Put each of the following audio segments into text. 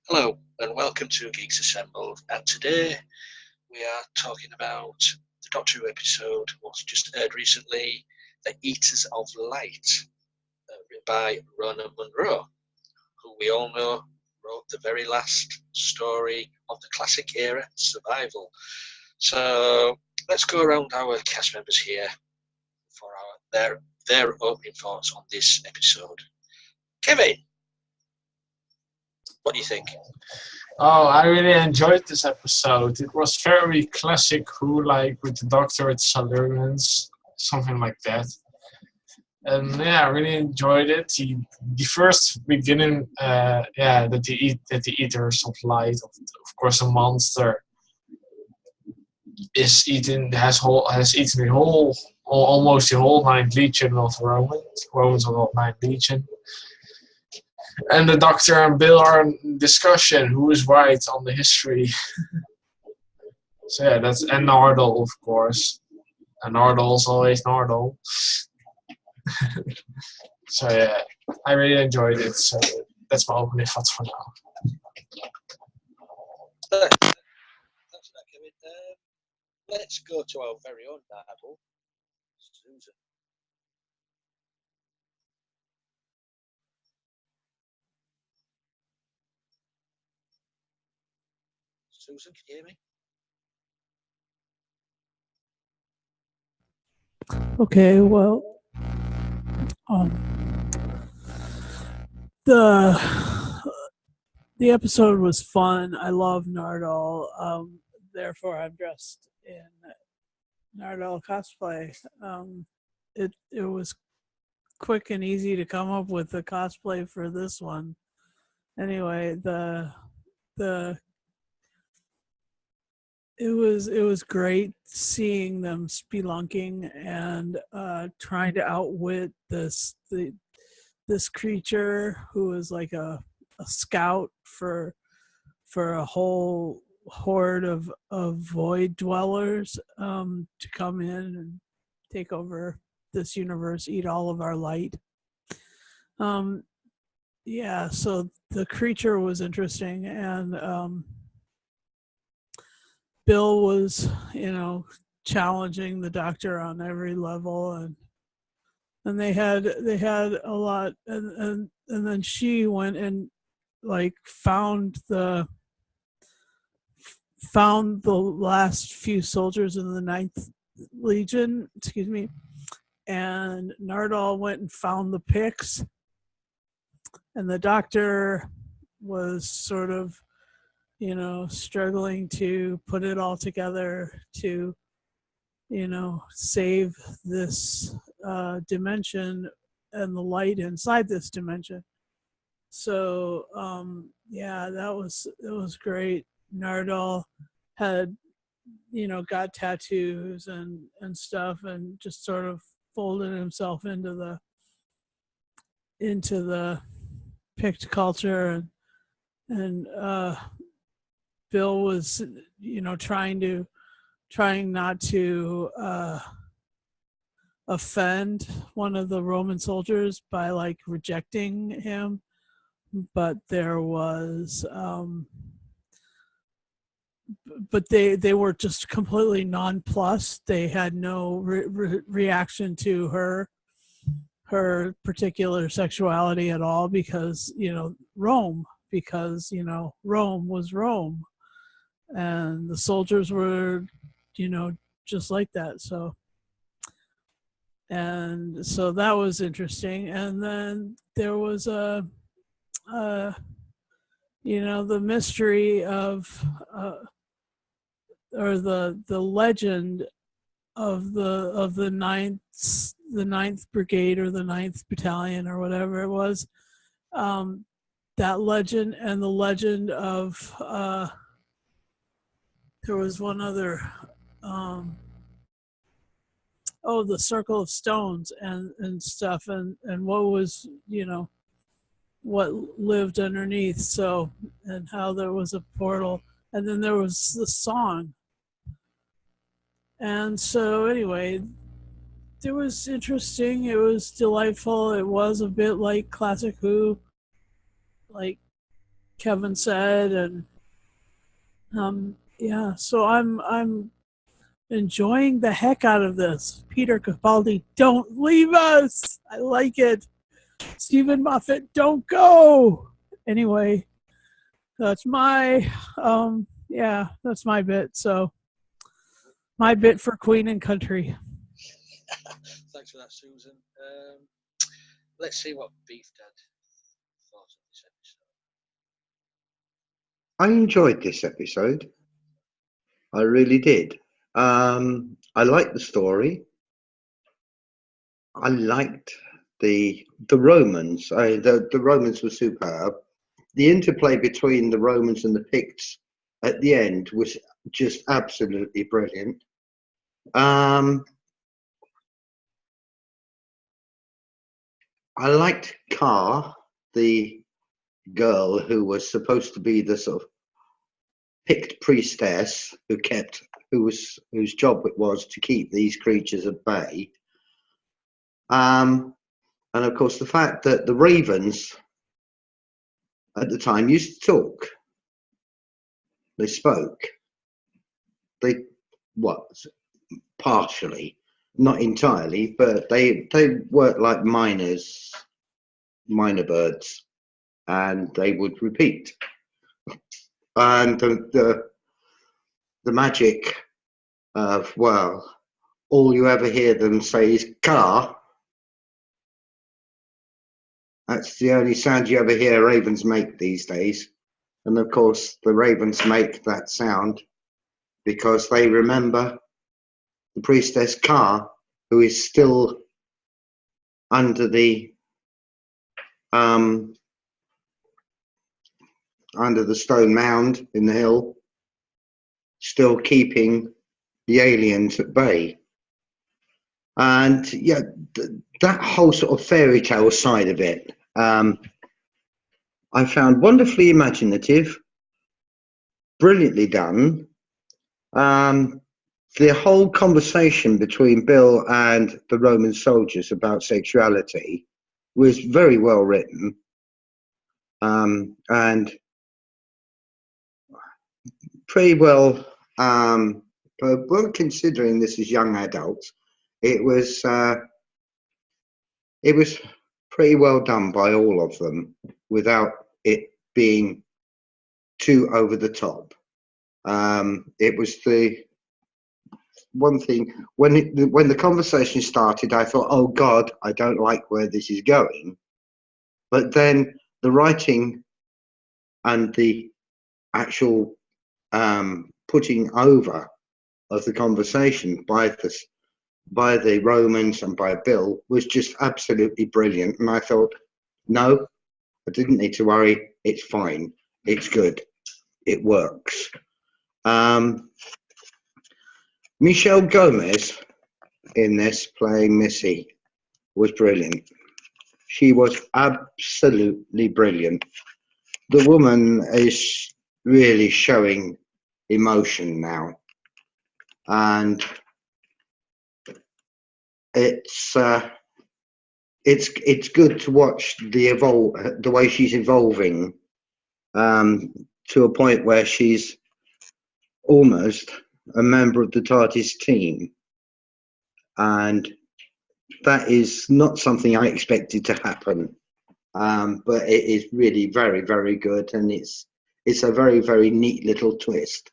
Hello and welcome to Geeks Assembled. And today we are talking about the Doctor Who episode, what's just aired recently, The Eaters of Light, written by Rona Munro, who we all know wrote the very last story of the classic era, Survival. So let's go around our cast members here for their opening thoughts on this episode. Kevin, what do you think? Oh, I really enjoyed this episode. It was very classic Who, like with the Doctor with Silurians, something like that. And yeah, I really enjoyed it. The first beginning, that the Eaters of Light, of course, a monster, has eaten the whole, almost the whole Ninth Legion of Romans. Romans of the Ninth Legion. And the Doctor and Bill are in discussion who is right on the history. So yeah, that's and Nardole, of course. And Nardole's always Nardole. So yeah, I really enjoyed it. So that's my opening thoughts for now. Thanks for that, Kevin. Let's go to our very own Bible, Susan. Susan, can you hear me? Okay, well, the episode was fun. I love Nardole. Therefore, I'm dressed in Nardole cosplay. It was quick and easy to come up with the cosplay for this one. Anyway, it was great seeing them spelunking and trying to outwit this creature who is like a scout for a whole horde of void dwellers to come in and take over this universe, eat all of our light. Yeah, so the creature was interesting, and Bill was, challenging the Doctor on every level, and they had a lot, and then she went and like found the last few soldiers in the Ninth Legion, and Nardole went and found the Picts, and the Doctor was sort of struggling to put it all together to, save this dimension and the light inside this dimension. So, it was great. Nardole had, got tattoos and stuff, and just sort of folded himself into the Pict culture, and Bill was, trying not to offend one of the Roman soldiers by like rejecting him, but there was, but they were just completely nonplussed. They had no reaction to her particular sexuality at all, because Rome was Rome, and the soldiers were just like that. So that was interesting. And then there was the mystery of or the legend of the ninth brigade, or the ninth battalion, or whatever it was. That legend, and the legend of there was one other, the Circle of Stones and stuff, and what was, what lived underneath. So, and how there was a portal, and then there was the song. And so anyway, it was interesting. It was delightful. It was a bit like classic Who, like Kevin said, and yeah. So I'm enjoying the heck out of this. Peter Capaldi, don't leave us. I like it. Stephen Moffat, don't go. Anyway, that's my that's my bit. So my bit for Queen and Country. Thanks for that, Susan. Let's see what Beef Dad thought of this episode. I enjoyed this episode. I really did. I liked the story. I liked the Romans. The Romans were superb. The interplay between the Romans and the Picts at the end was just absolutely brilliant. I liked Car, the girl who was supposed to be the sort of Pict priestess whose job it was to keep these creatures at bay. And of course, the fact that the ravens at the time used to talk. They spoke. They partially, not entirely, but they worked like minor birds, and they would repeat. And the magic of, well, all you ever hear them say is car. That's the only sound you ever hear ravens make these days. And of course, the ravens make that sound because they remember the priestess Car, who is still under the stone mound in the hill, still keeping the aliens at bay. And yeah, that whole sort of fairy tale side of it, I found wonderfully imaginative, brilliantly done. The whole conversation between Bill and the Roman soldiers about sexuality was very well written, and pretty well, but considering this is young adults, it was pretty well done by all of them without it being too over the top. It was the one thing when the conversation started, I thought, oh God, I don't like where this is going. But then the writing and the actual putting over of the conversation by the Romans and by Bill was just absolutely brilliant. And I thought, no, I didn't need to worry. It's fine. It's good. It works. Michelle Gomez in this playing Missy was brilliant. She was absolutely brilliant. The woman is really showing emotion now, and it's good to watch the way she's evolving to a point where she's almost a member of the TARDIS team, and that is not something I expected to happen, but it is really very, very good, and it's a very, very neat little twist.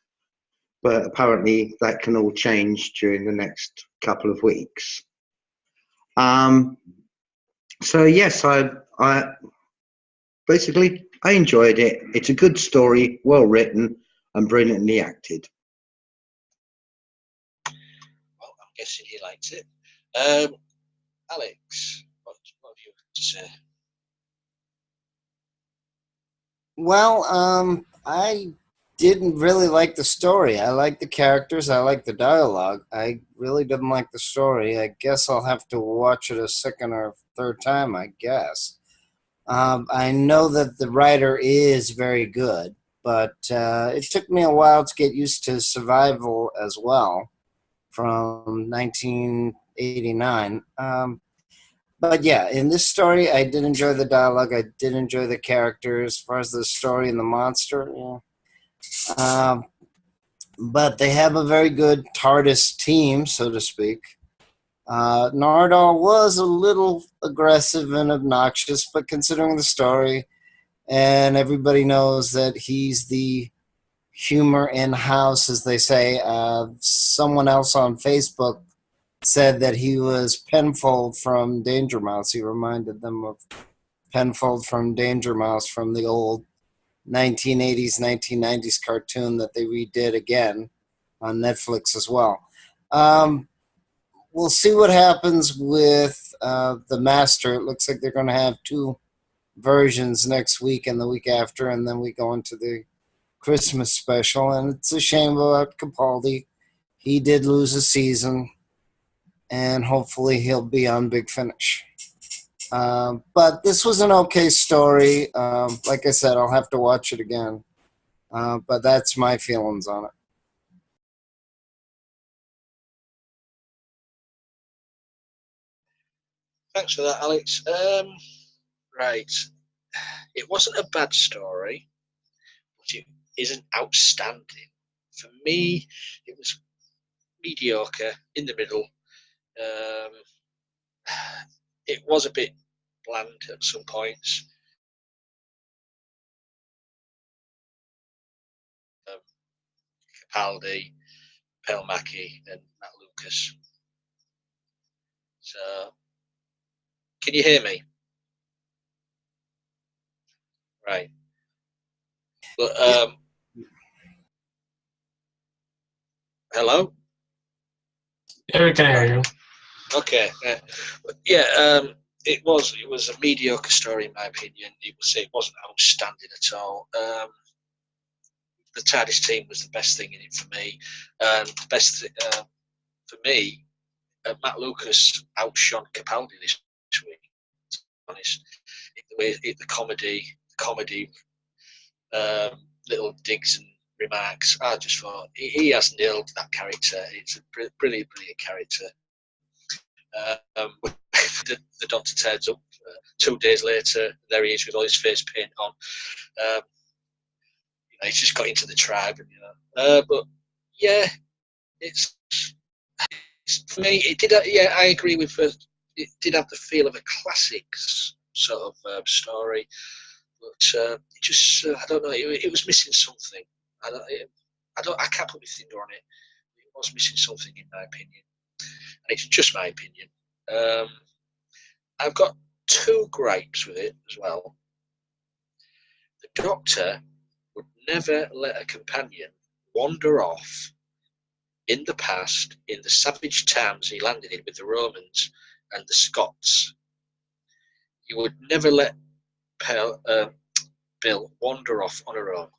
But apparently that can all change during the next couple of weeks. So yes, I basically I enjoyed it. It's a good story, well written, and brilliantly acted. Well, I'm guessing he likes it. Alex, what have you to say? Well, I didn't really like the story. I like the characters. I like the dialogue. I really didn't like the story. I guess I'll have to watch it a second or third time, I guess. I know that the writer is very good, but it took me a while to get used to Survival as well from 1989. But yeah, in this story, I did enjoy the dialogue. I did enjoy the characters. As far as the story and the monster, yeah. But they have a very good TARDIS team, so to speak. Nardal was a little aggressive and obnoxious, but considering the story, and everybody knows that he's the humor in-house, as they say. Someone else on Facebook said that he was Penfold from Danger Mouse. He reminded them of Penfold from Danger Mouse from the old 1980s, 1990s cartoon that they redid again on Netflix as well. We'll see what happens with the Master. It looks like they're going to have 2 versions next week and the week after, and then we go into the Christmas special. And it's a shame about Capaldi. He did lose a season, and hopefully he'll be on Big Finish. But this was an okay story. Like I said, I'll have to watch it again. But that's my feelings on it. Thanks for that, Alex. Right. It wasn't a bad story, but it isn't outstanding. For me, it was mediocre, in the middle. It was a bit bland at some points. Capaldi, Pelmaki, and Matt Lucas. So, can you hear me? Right. But hello. Yeah, we can hear you. Okay. It was a mediocre story in my opinion. It wasn't outstanding at all. The TARDIS team was the best thing in it for me. The best for me, Matt Lucas outshone Capaldi this week. To be honest, the comedy, little digs and remarks. I just thought he has nailed that character. It's a brilliant character. The Doctor turns up 2 days later. There he is with all his face paint on. He's just got into the tribe, and but yeah, it's for me. It did. Yeah, I agree with. It did have the feel of a classic sort of story, but it just I don't know. It was missing something. I can't put my finger on it. It was missing something, in my opinion, and it's just my opinion. I've got 2 gripes with it as well. The Doctor would never let a companion wander off in the past in the savage towns he landed in with the Romans and the Scots. He would never let Bill wander off on her own,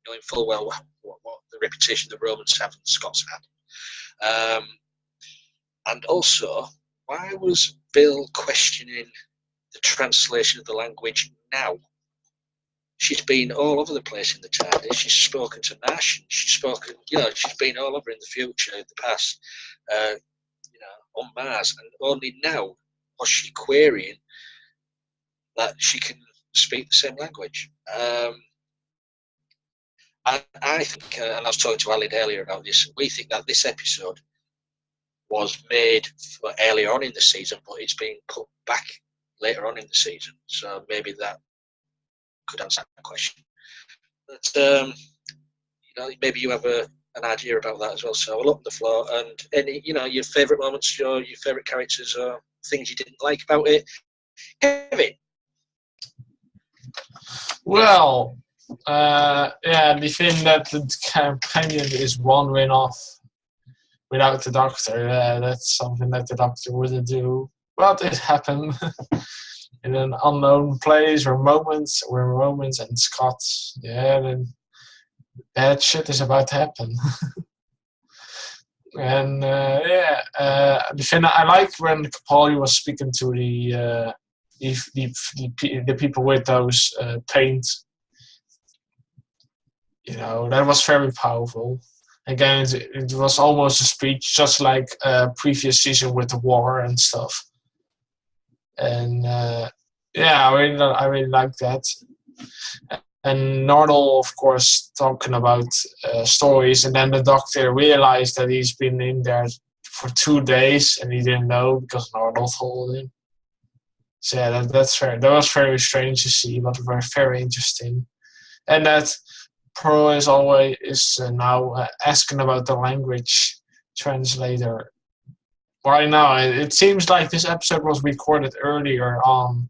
knowing full well what the reputation the Romans have and the Scots had. And also, why was Bill questioning the translation of the language now? She's been all over the place in the TARDIS. She's spoken to Martians. She's been all over in the future, in the past, on Mars. And only now was she querying that she can speak the same language. I think, and I was talking to Alan earlier about this, we think that this episode was made for earlier on in the season, but it's being put back later on in the season. So maybe that could answer that question. But maybe you have an idea about that as well. So I'll open the floor, and any your favourite moments, your favourite characters, or things you didn't like about it. Kevin. Well, the thing that the companion is wandering off without the Doctor, that's something that the Doctor wouldn't do. But it happened in an unknown place where Romans and Scots. Yeah, then bad shit is about to happen. And the thing I liked when Capaldi was speaking to the people with those paint. That was very powerful. Again, it was almost a speech, just like previous season with the war and stuff. And yeah, I really like that. And Nardole, of course, talking about stories, and then the doctor realized that he's been in there for 2 days, and he didn't know because Nardole told him. So yeah, that's fair. That was very strange to see, but very interesting. And that Pearl is now asking about the language translator. Right now, it seems like this episode was recorded earlier on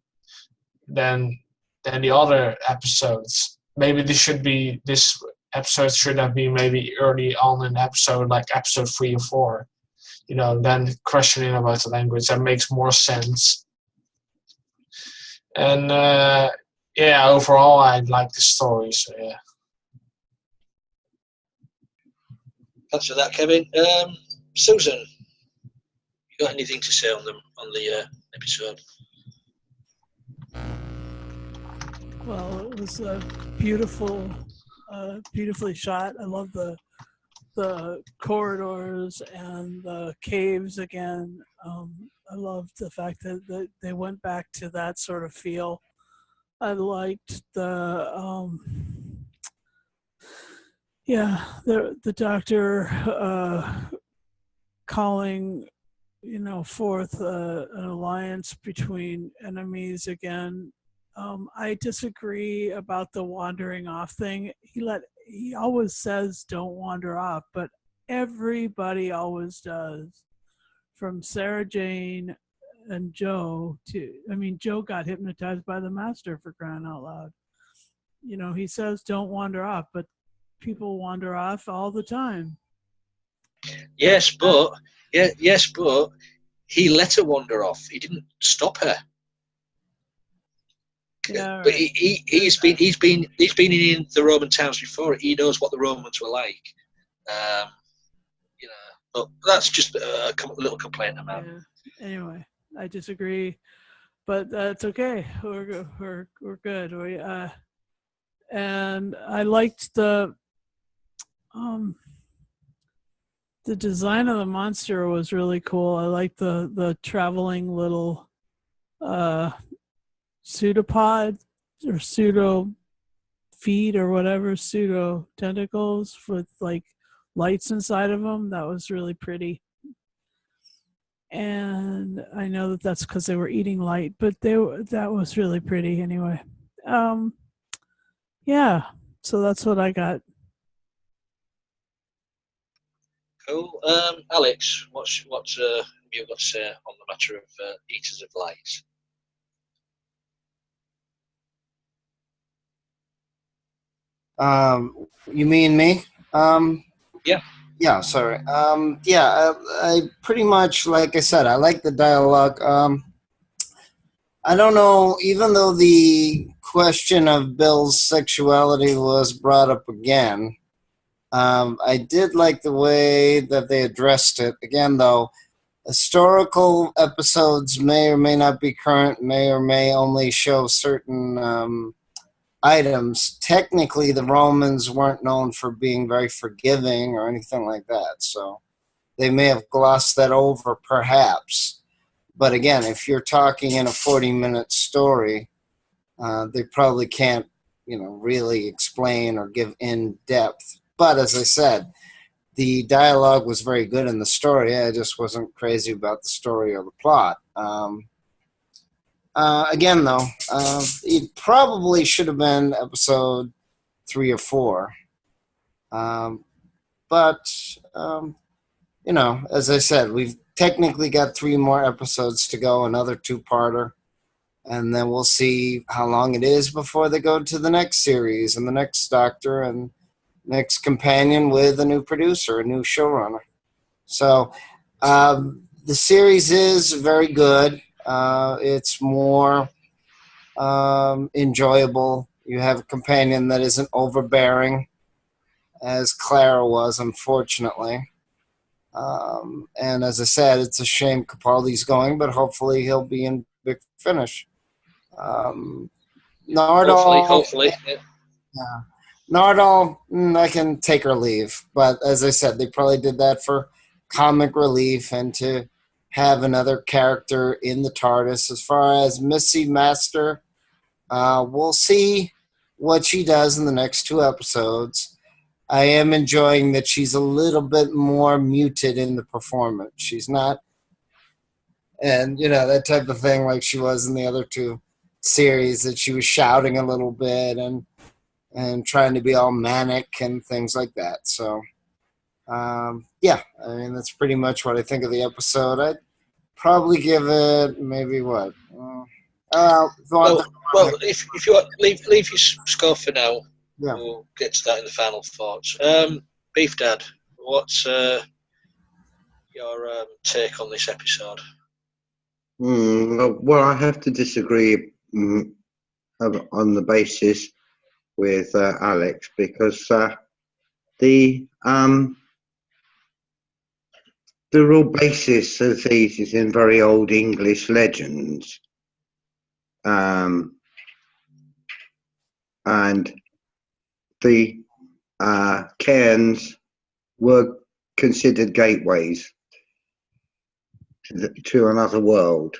than the other episodes. Maybe this episode should have been maybe early on in the episode, like episode 3 or 4. Then questioning about the language, that makes more sense. And yeah, overall, I like the story. So yeah. Thanks for that, Kevin. Susan, you got anything to say on the episode? Well, it was beautifully shot. I love the corridors and the caves again. I loved the fact that they went back to that sort of feel. I liked the doctor calling forth an alliance between enemies again. I disagree about the wandering off thing. He always says don't wander off, but everybody always does. From Sarah Jane and Joe Joe got hypnotized by the master, for crying out loud. He says don't wander off, but people wander off all the time. Yes, but he let her wander off. He didn't stop her. Yeah, but right. he's been in the Roman towns before. He knows what the Romans were like. But that's just a little complaint about. Yeah. Anyway, I disagree, but that's okay. We're good. And I liked the design of the monster was really cool. I liked the traveling little pseudopod or pseudo feet or whatever, pseudo tentacles with like lights inside of them. That was really pretty. And I know that's because they were eating light, but that was really pretty anyway. Yeah, so that's what I got. Cool. Alex, what have you got to say on the matter of Eaters of Light? You mean me? Yeah. Yeah, sorry. I pretty much, like I said, I like the dialogue. I don't know, even though the question of Bill's sexuality was brought up again, I did like the way that they addressed it. Again, though, historical episodes may or may not be current, may or may only show certain items. Technically, the Romans weren't known for being very forgiving or anything like that, so they may have glossed that over, perhaps. But again, if you're talking in a 40-minute story, they probably can't, really explain or give in depth. But as I said, the dialogue was very good in the story. I just wasn't crazy about the story or the plot. Again, though, it probably should have been episode 3 or 4. But as I said, we've technically got 3 more episodes to go, another 2-parter. And then we'll see how long it is before they go to the next series and the next Doctor and next companion with a new producer, a new showrunner. So the series is very good. It's more enjoyable. You have a companion that isn't overbearing, as Clara was, unfortunately. And as I said, it's a shame Capaldi's going, but hopefully he'll be in Big Finish. Nardole, hopefully. Yeah. Nardole, I can take or leave. But as I said, they probably did that for comic relief and to have another character in the TARDIS. As far as Missy Master, we'll see what she does in the next 2 episodes. I am enjoying that she's a little bit more muted in the performance. She's not, and that type of thing like she was in the other 2 series, that she was shouting a little bit and trying to be all manic and things like that. So, yeah, I mean, that's pretty much what I think of the episode. I'd probably give it maybe what? Well, if you want, leave your score for now. Yeah. We'll get to that in the final thoughts. Beef Dad, what's your take on this episode? Well, I have to disagree on the basis with Alex, because the real basis of these is in very old English legends, and the cairns were considered gateways to another world.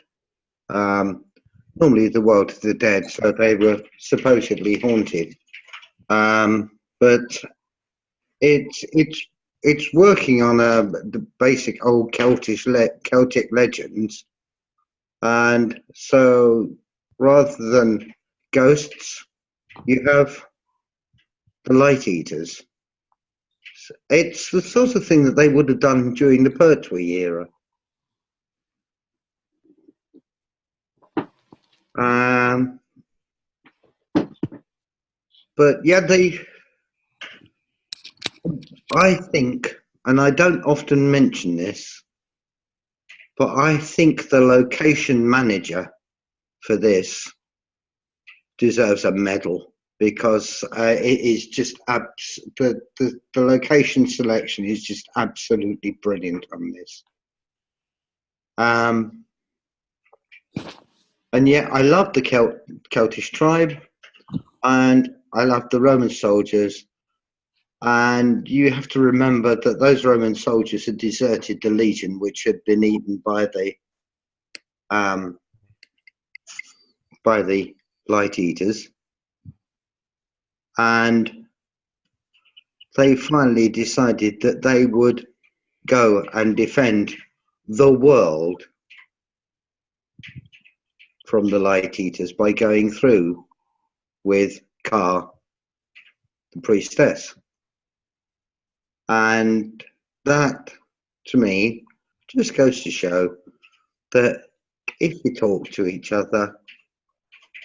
Normally the world of the dead, so they were supposedly haunted. But it's working on the basic old Celtic legends, and so rather than ghosts, you have the light eaters. It's the sort of thing that they would have done during the Pertwee era. But yeah, I think, and I don't often mention this, but I think the location manager for this deserves a medal, because it is just the location selection is just absolutely brilliant on this. And yeah, I love the Celtish tribe, and I love the Roman soldiers. And you have to remember that those Roman soldiers had deserted the legion, which had been eaten by the light eaters, and they finally decided that they would go and defend the world from the light eaters by going through with Ka, the priestess. And that, to me, just goes to show that if you talk to each other,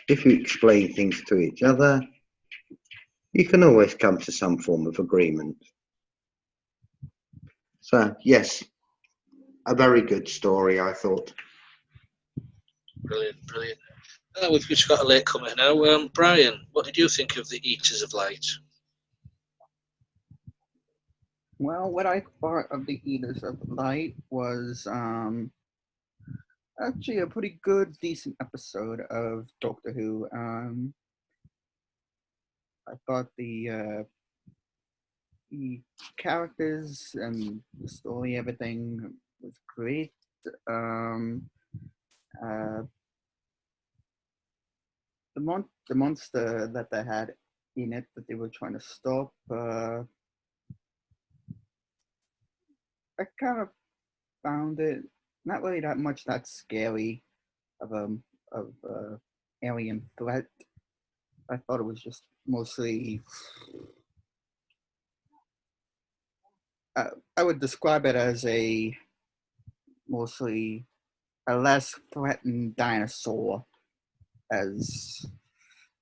if you explain things to each other, you can always come to some form of agreement. So, yes, a very good story, I thought. Brilliant. We've just got a late comment now. Brian, what did you think of the Eaters of Light? Well, what I thought of the Eaters of Light was actually a pretty good, decent episode of Doctor Who. I thought the characters and the story, everything was great. The monster that they had in it that they were trying to stop, I kind of found it not really that scary of alien threat. I thought it was just mostly, I would describe it as mostly a less threatened dinosaur, as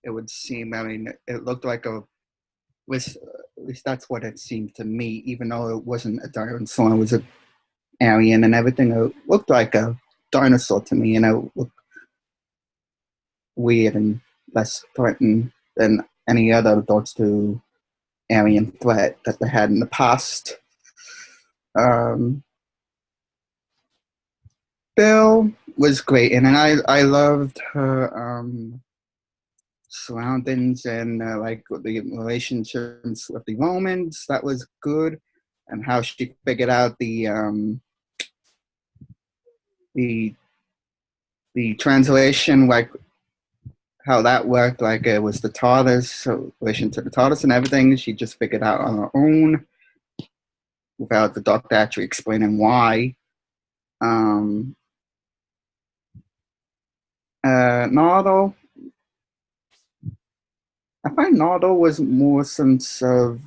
it would seem. I mean, it looked like at least that's what it seemed to me, even though it wasn't a dinosaur, it was an alien and everything. It looked like a dinosaur to me, and it looked weird and less threatened than any other Doctor Who alien threat that they had in the past. Bill was great, and I loved her surroundings and like the relationships with the Romans. That was good, and how she figured out the the translation, like how that worked, like it was the TARDIS, so relation to the TARDIS and everything, she just figured out on her own without the Doctor actually explaining why. Nardo, I find Nardo was more sense of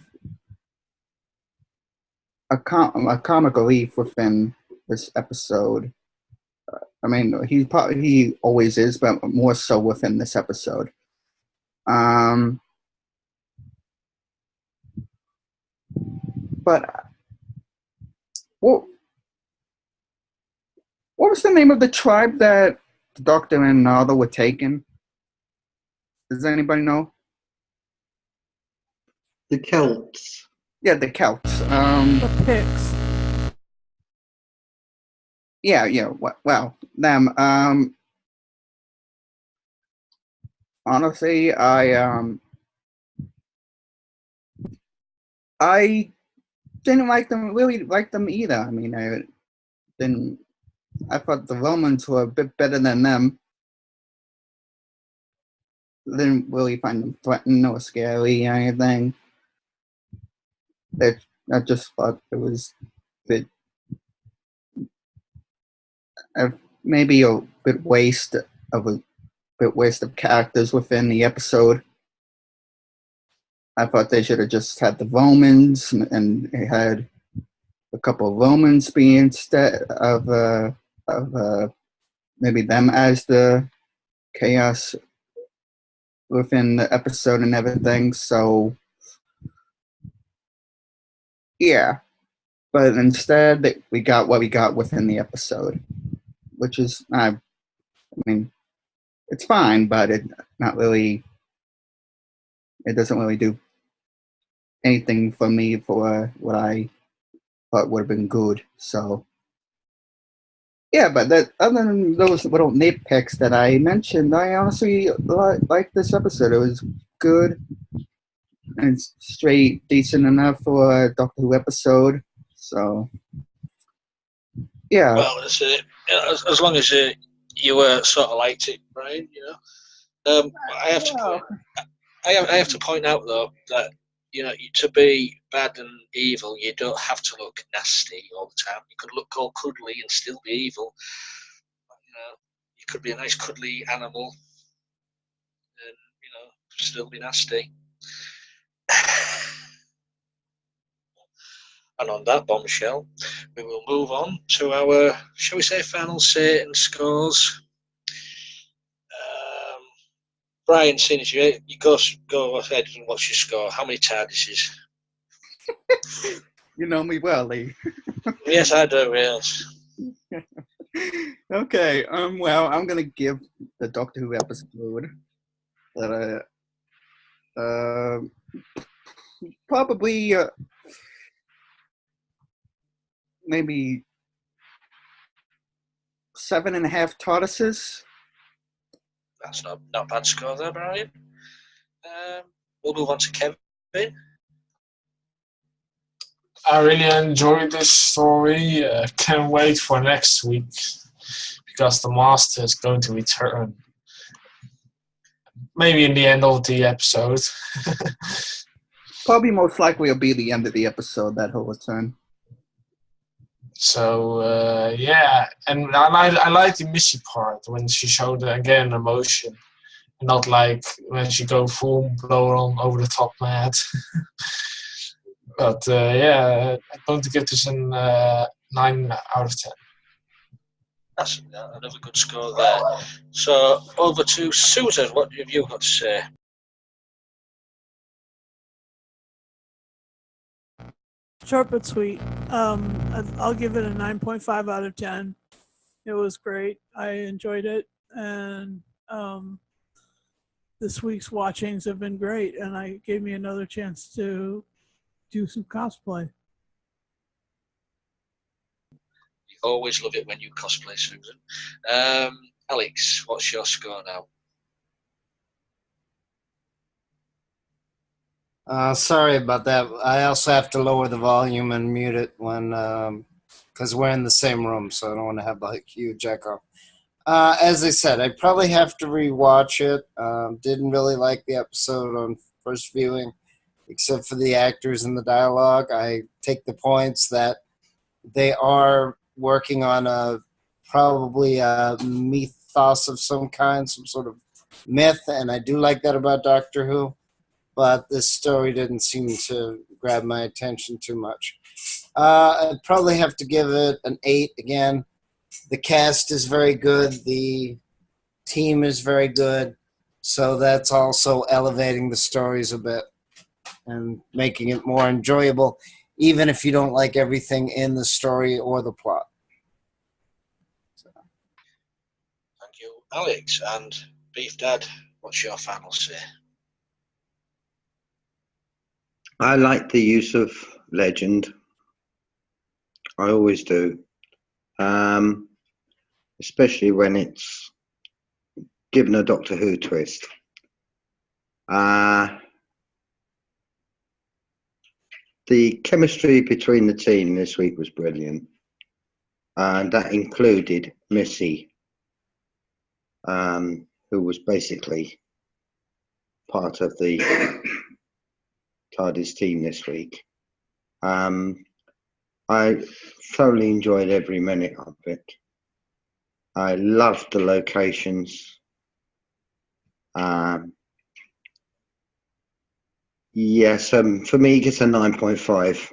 a comic relief within this episode. I mean, he always is, but more so within this episode. But what was the name of the tribe that the Doctor and Nardo were taken? Does anybody know? The Celts. Yeah, the Celts. The Picts. Yeah. Well, them. Honestly, I didn't really like them either. I mean, I thought the Romans were a bit better than them. Didn't really find them threatening or scary or anything. I just thought it was a bit, maybe a bit waste of characters within the episode. I thought they should have just had the Romans and they had a couple of Romans be instead of maybe them as the chaos within the episode and everything. So yeah, but instead we got what we got within the episode, which is I mean it's fine, but it doesn't really do anything for me for what I thought would have been good. So yeah, but that other than those little nitpicks that I mentioned, I honestly liked this episode. It was good and straight, decent enough for a Doctor Who episode. So yeah. Well, as long as you sort of liked it, Brian, you know. I have to point out though that to be bad and evil, you don't have to look nasty all the time. You could look all cuddly and still be evil. You could be a nice cuddly animal and still be nasty. And on that bombshell, we will move on to our, shall we say, final say and scores. Brian, seeing as you go ahead and what's your score? How many TARDISes? You know me well, Lee. Yes, I do. Yes. Okay. Well, I'm gonna give the Doctor Who episode that probably maybe 7.5 TARDISes. That's not bad score there, Brian. We'll move on to Kevin. I really enjoyed this story. Can't wait for next week because the Master is going to return. Maybe in the end of the episode. Probably most likely will be the end of the episode that he'll return. So yeah, and I like the Missy part when she showed again emotion, not like when she go full blown on over the top mad. But yeah, I'm going to give this a 9 out of 10. That's another good score there. So over to Susan. What have you got to say? Short but sweet. I'll give it a 9.5 out of 10. It was great. I enjoyed it, and this week's watchings have been great, and it gave me another chance to do some cosplay. You always love it when you cosplay, Susan. Alex, what's your score now? Sorry about that. I also have to lower the volume and mute it when because we're in the same room, so I don't want to have the huge echo. As I said, I probably have to rewatch it. Didn't really like the episode on first viewing, except for the actors and the dialogue. I take the points that they are working on probably a mythos of some kind, some sort of myth, and I do like that about Doctor Who, but this story didn't seem to grab my attention too much. I'd probably have to give it an 8 again. The cast is very good. The team is very good. So that's also elevating the stories a bit and making it more enjoyable, even if you don't like everything in the story or the plot. Thank you, Alex. And Beef Dad, what's your final say? I like the use of legend. I always do. Especially when it's given a Doctor Who twist. The chemistry between the team this week was brilliant. And that included Missy, who was basically part of the TARDIS team this week. I thoroughly enjoyed every minute of it. I loved the locations. Yes, for me, it gets a 9.5.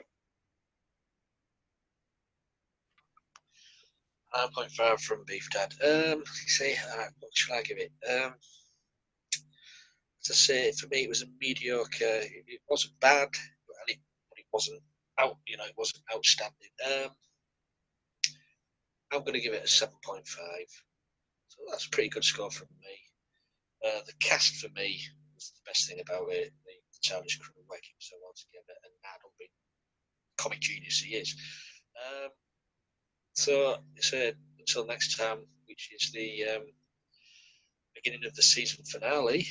9.5 from Beef Dad. See, what shall I give it? To say, for me, it was a mediocre. It wasn't bad, but it wasn't out. It wasn't outstanding. I'm going to give it a 7.5. So that's a pretty good score from me. The cast for me was the best thing about it. The TARDIS crew working so well together, and Nardole being comic genius he is. So until next time, which is the beginning of the season finale,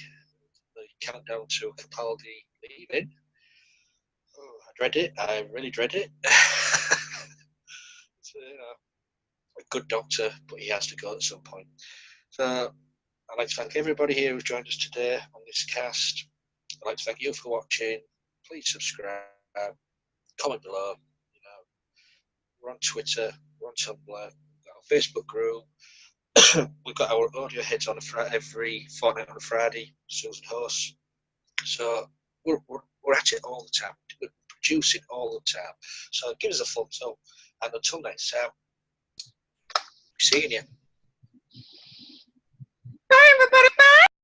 the countdown to Capaldi leaving. Oh, I dread it. I really dread it. So, a good doctor, but he has to go at some point. So I'd like to thank everybody here who's joined us today on this cast. I'd like to thank you for watching. Please subscribe, comment below. We're on Twitter, we're on Tumblr, we've got our Facebook group. We've got our audio heads on every fortnight on a Friday, Susan hosts. So we're at it all the time. We're producing all the time. So give us a thumbs up. And until next time, seeing you.